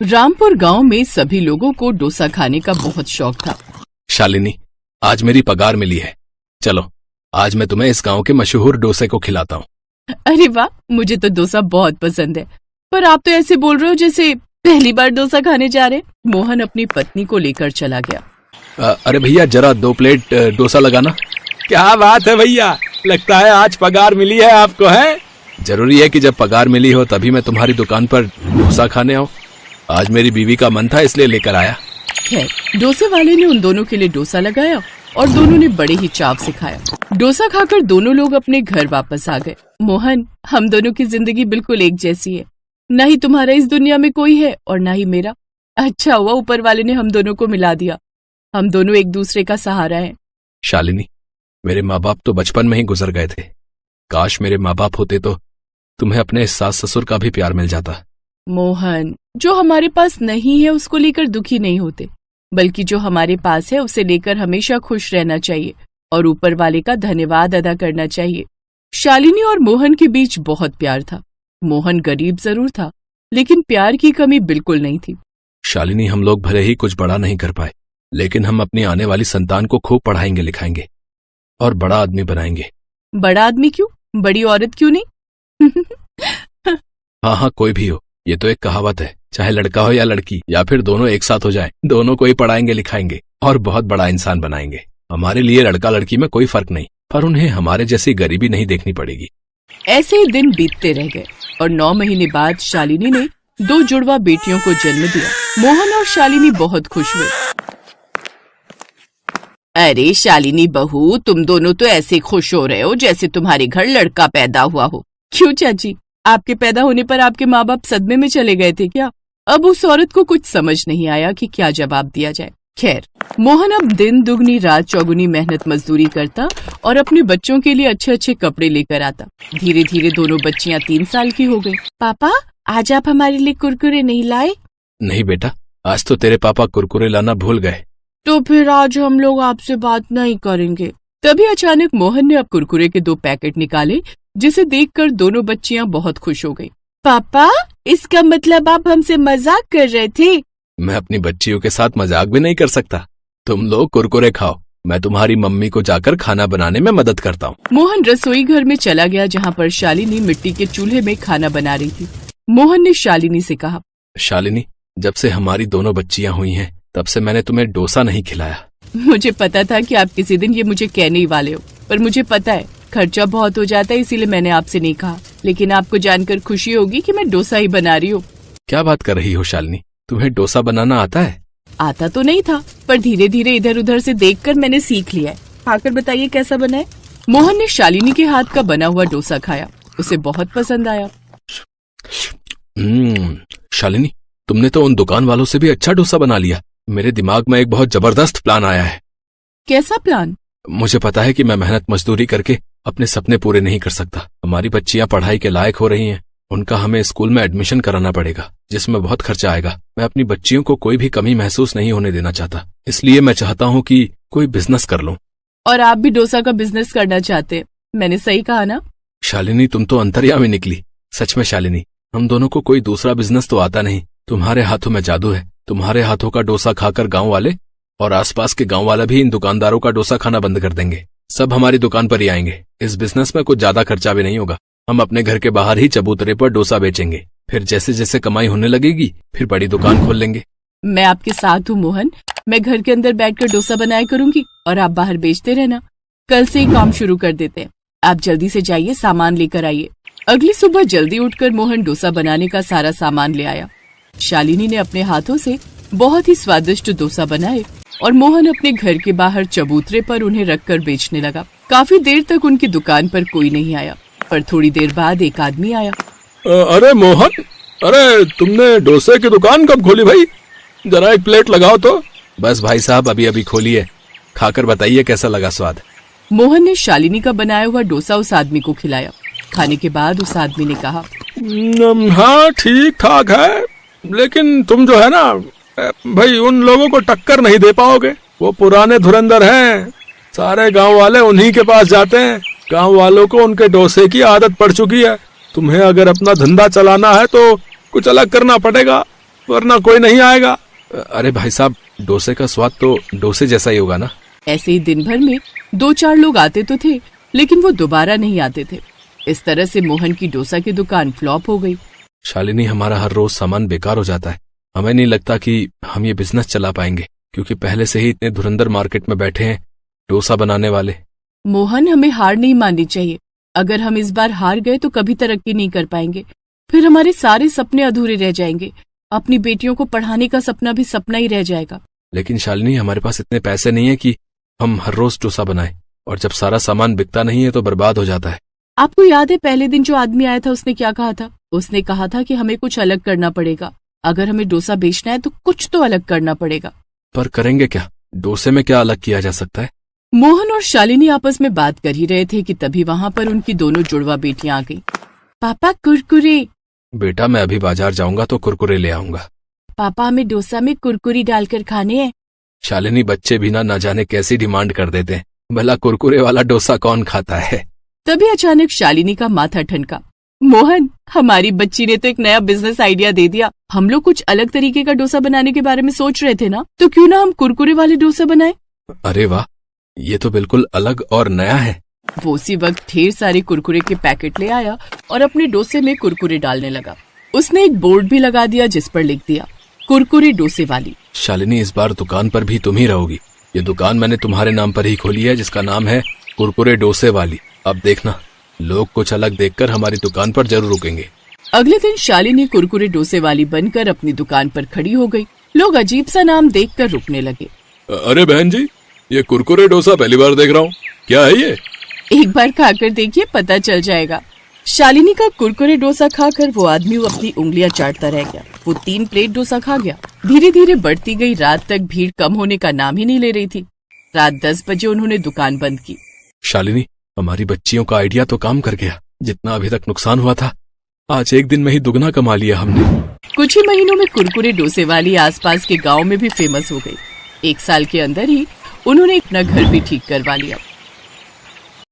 रामपुर गांव में सभी लोगों को डोसा खाने का बहुत शौक था। शालिनी, आज मेरी पगार मिली है, चलो आज मैं तुम्हें इस गांव के मशहूर डोसे को खिलाता हूँ। अरे वाह, मुझे तो डोसा बहुत पसंद है, पर आप तो ऐसे बोल रहे हो जैसे पहली बार डोसा खाने जा रहे। मोहन अपनी पत्नी को लेकर चला गया। अरे भैया, जरा 2 प्लेट डोसा लगाना। क्या बात है भैया, लगता है आज पगार मिली है आपको, है? जरूरी है कि जब पगार मिली हो तभी मैं तुम्हारी दुकान पर डोसा खाने आऊं। आज मेरी बीवी का मन था इसलिए लेकर आया। खैर, डोसे वाले ने उन दोनों के लिए डोसा लगाया और दोनों ने बड़े ही चाव से खाया। डोसा खाकर दोनों लोग अपने घर वापस आ गए। मोहन, हम दोनों की जिंदगी बिल्कुल एक जैसी है, न ही तुम्हारा इस दुनिया में कोई है और न ही मेरा। अच्छा हुआ ऊपर वाले ने हम दोनों को मिला दिया, हम दोनों एक दूसरे का सहारा हैं। शालिनी, मेरे माँ बाप तो बचपन में ही गुजर गए थे। काश मेरे माँ बाप होते तो तुम्हें अपने सास ससुर का भी प्यार मिल जाता। मोहन, जो हमारे पास नहीं है उसको लेकर दुखी नहीं होते, बल्कि जो हमारे पास है उसे लेकर हमेशा खुश रहना चाहिए और ऊपर वाले का धन्यवाद अदा करना चाहिए। शालिनी और मोहन के बीच बहुत प्यार था। मोहन गरीब जरूर था, लेकिन प्यार की कमी बिल्कुल नहीं थी। शालिनी, हम लोग भले ही कुछ बड़ा नहीं कर पाए, लेकिन हम अपनी आने वाली संतान को खूब पढ़ाएंगे लिखाएंगे और बड़ा आदमी बनाएंगे। बड़ा आदमी क्यों, बड़ी औरत क्यों नहीं? हाँ, कोई भी हो, ये तो एक कहावत है, चाहे लड़का हो या लड़की या फिर दोनों एक साथ हो जाएं, दोनों को ही पढ़ाएंगे लिखाएंगे और बहुत बड़ा इंसान बनाएंगे। हमारे लिए लड़का लड़की में कोई फर्क नहीं, पर उन्हें हमारे जैसी गरीबी नहीं देखनी पड़ेगी। ऐसे ही दिन बीतते रह गए और 9 महीने बाद शालिनी ने 2 जुड़वा बेटियों को जन्म दिया। मोहन और शालिनी बहुत खुश हुए। अरे शालिनी बहू, तुम दोनों तो ऐसे खुश हो रहे हो जैसे तुम्हारे घर लड़का पैदा हुआ हो। क्यों चाची, आपके पैदा होने पर आपके माँ बाप सदमे में चले गए थे क्या? अब उस औरत को कुछ समझ नहीं आया कि क्या जवाब दिया जाए। खैर, मोहन अब दिन दुगनी रात चौगुनी मेहनत मजदूरी करता और अपने बच्चों के लिए अच्छे अच्छे कपड़े लेकर आता। धीरे धीरे दोनों बच्चियां 3 साल की हो गई। पापा, आज आप हमारे लिए कुरकुरे नहीं लाए? नहीं बेटा, आज तो तेरे पापा कुरकुरे लाना भूल गए। तो फिर आज हम लोग आपसे बात नहीं करेंगे। तभी अचानक मोहन ने अब कुरकुरे के 2 पैकेट निकाले, जिसे देखकर दोनों बच्चियां बहुत खुश हो गईं। पापा, इसका मतलब आप हमसे मजाक कर रहे थे? मैं अपनी बच्चियों के साथ मजाक भी नहीं कर सकता। तुम लोग कुरकुरे खाओ, मैं तुम्हारी मम्मी को जाकर खाना बनाने में मदद करता हूँ। मोहन रसोई घर में चला गया, जहाँ पर शालिनी मिट्टी के चूल्हे में खाना बना रही थी। मोहन ने शालिनी से कहा, शालिनी, जब से हमारी दोनों बच्चियां हुई हैं, तब से मैंने तुम्हें डोसा नहीं खिलाया। मुझे पता था कि आप किसी दिन ये मुझे कहने ही वाले हो, पर मुझे पता है खर्चा बहुत हो जाता है, इसीलिए मैंने आपसे नहीं कहा। लेकिन आपको जानकर खुशी होगी कि मैं डोसा ही बना रही हूँ। क्या बात कर रही हो शालिनी, तुम्हें डोसा बनाना आता है? आता तो नहीं था, पर धीरे धीरे इधर उधर से देखकर मैंने सीख लिया है। खाकर बताइए कैसा बना है। मोहन ने शालिनी के हाथ का बना हुआ डोसा खाया, उसे बहुत पसंद आया। शालिनी, तुमने तो उन दुकान वालों से भी अच्छा डोसा बना लिया। मेरे दिमाग में एक बहुत जबरदस्त प्लान आया है। कैसा प्लान? मुझे पता है कि मैं मेहनत मजदूरी करके अपने सपने पूरे नहीं कर सकता। हमारी बच्चियां पढ़ाई के लायक हो रही हैं, उनका हमें स्कूल में एडमिशन कराना पड़ेगा, जिसमें बहुत खर्चा आएगा। मैं अपनी बच्चियों को कोई भी कमी महसूस नहीं होने देना चाहता, इसलिए मैं चाहता हूँ कि कोई बिजनेस कर लूं। और आप भी डोसा का बिजनेस करना चाहते हैं, मैंने सही कहा ना? शालिनी, तुम तो अंतर्यामी निकली। सच में शालिनी, हम दोनों को कोई दूसरा बिजनेस तो आता नहीं। तुम्हारे हाथों में जादू है। तुम्हारे हाथों का डोसा खाकर गांव वाले और आसपास के गांव वाले भी इन दुकानदारों का डोसा खाना बंद कर देंगे। सब हमारी दुकान पर ही आएंगे। इस बिजनेस में कुछ ज्यादा खर्चा भी नहीं होगा। हम अपने घर के बाहर ही चबूतरे पर डोसा बेचेंगे, फिर जैसे जैसे कमाई होने लगेगी फिर बड़ी दुकान खोल लेंगे। मैं आपके साथ हूँ मोहन, मैं घर के अंदर बैठकर डोसा बनाया करूंगी और आप बाहर बेचते रहना। कल से ही काम शुरू कर देते हैं। आप जल्दी से जाइए, सामान लेकर आइए। अगली सुबह जल्दी उठकर मोहन डोसा बनाने का सारा सामान ले आया। शालिनी ने अपने हाथों से बहुत ही स्वादिष्ट डोसा बनाए और मोहन अपने घर के बाहर चबूतरे पर उन्हें रखकर बेचने लगा। काफी देर तक उनकी दुकान पर कोई नहीं आया, पर थोड़ी देर बाद एक आदमी आया। अरे मोहन, अरे तुमने डोसे की दुकान कब खोली भाई? जरा एक प्लेट लगाओ तो। बस भाई साहब, अभी अभी खोली है, खाकर बताइए कैसा लगा स्वाद। मोहन ने शालिनी का बनाया हुआ डोसा उस आदमी को खिलाया। खाने के बाद उस आदमी ने कहा, हाँ ठीक ठाक है, लेकिन तुम जो है ना भाई, उन लोगों को टक्कर नहीं दे पाओगे। वो पुराने धुरंधर हैं, सारे गांव वाले उन्हीं के पास जाते हैं। गांव वालों को उनके डोसे की आदत पड़ चुकी है। तुम्हें अगर अपना धंधा चलाना है तो कुछ अलग करना पड़ेगा। वरना कोई नहीं आएगा। अरे भाई साहब, डोसे का स्वाद तो डोसे जैसा ही होगा ना। ऐसे ही दिन भर में 2-4 लोग आते तो थे, लेकिन वो दोबारा नहीं आते थे। इस तरह से मोहन की डोसा की दुकान फ्लॉप हो गई। शालिनी, हमारा हर रोज सामान बेकार हो जाता है। हमें नहीं लगता कि हम ये बिजनेस चला पाएंगे, क्योंकि पहले से ही इतने धुरंधर मार्केट में बैठे हैं डोसा बनाने वाले। मोहन, हमें हार नहीं माननी चाहिए। अगर हम इस बार हार गए तो कभी तरक्की नहीं कर पाएंगे। फिर हमारे सारे सपने अधूरे रह जाएंगे। अपनी बेटियों को पढ़ाने का सपना भी सपना ही रह जाएगा। लेकिन शालिनी, हमारे पास इतने पैसे नहीं है कि हम हर रोज डोसा बनाएं, और जब सारा सामान बिकता नहीं है तो बर्बाद हो जाता है। आपको याद है पहले दिन जो आदमी आया था उसने क्या कहा था? उसने कहा था कि हमें कुछ अलग करना पड़ेगा। अगर हमें डोसा बेचना है तो कुछ तो अलग करना पड़ेगा। पर करेंगे क्या? डोसे में क्या अलग किया जा सकता है? मोहन और शालिनी आपस में बात कर ही रहे थे कि तभी वहाँ पर उनकी दोनों जुड़वा बेटियां आ गईं। पापा, कुरकुरे। बेटा, मैं अभी बाजार जाऊंगा तो कुरकुरे ले आऊंगा। पापा, हमें डोसा में कुरकुरी डालकर खाने हैं। शालिनी, बच्चे भी ना जाने कैसी डिमांड कर देते हैं। भला कुरकुरे वाला डोसा कौन खाता है? तभी अचानक शालिनी का माथा ठनका। मोहन, हमारी बच्ची ने तो एक नया बिजनेस आइडिया दे दिया। हम लोग कुछ अलग तरीके का डोसा बनाने के बारे में सोच रहे थे ना, तो क्यों ना हम कुरकुरे वाले डोसा बनाएं? अरे वाह, ये तो बिल्कुल अलग और नया है। वो उसी वक्त ढेर सारे कुरकुरे के पैकेट ले आया और अपने डोसे में कुरकुरे डालने लगा। उसने एक बोर्ड भी लगा दिया जिस पर लिख दिया, कुरकुरे डोसे वाली। शालिनी, इस बार दुकान पर भी तुम ही रहोगी। ये दुकान मैंने तुम्हारे नाम पर ही खोली है, जिसका नाम है कुरकुरे डोसे वाली। अब देखना, लोग कुछ अलग देखकर हमारी दुकान पर जरूर रुकेंगे। अगले दिन शालिनी कुरकुरे डोसे वाली बनकर अपनी दुकान पर खड़ी हो गई। लोग अजीब सा नाम देखकर रुकने लगे। अरे बहन जी, ये कुरकुरे डोसा पहली बार देख रहा हूँ, क्या है ये? एक बार खाकर देखिए, पता चल जाएगा। शालिनी का कुरकुरे डोसा खाकर वो आदमी अपनी उंगलियां चाटता रह गया। वो 3 प्लेट डोसा खा गया। धीरे धीरे बढ़ती गई रात तक भीड़ कम होने का नाम ही नहीं ले रही थी। रात 10 बजे उन्होंने दुकान बंद की। शालिनी, हमारी बच्चियों का आइडिया तो काम कर गया। जितना अभी तक नुकसान हुआ था, आज एक दिन में ही दुगना कमा लिया हमने। कुछ ही महीनों में कुरकुरे डोसे वाली आसपास के गांव में भी फेमस हो गई। 1 साल के अंदर ही उन्होंने अपना घर भी ठीक करवा लिया।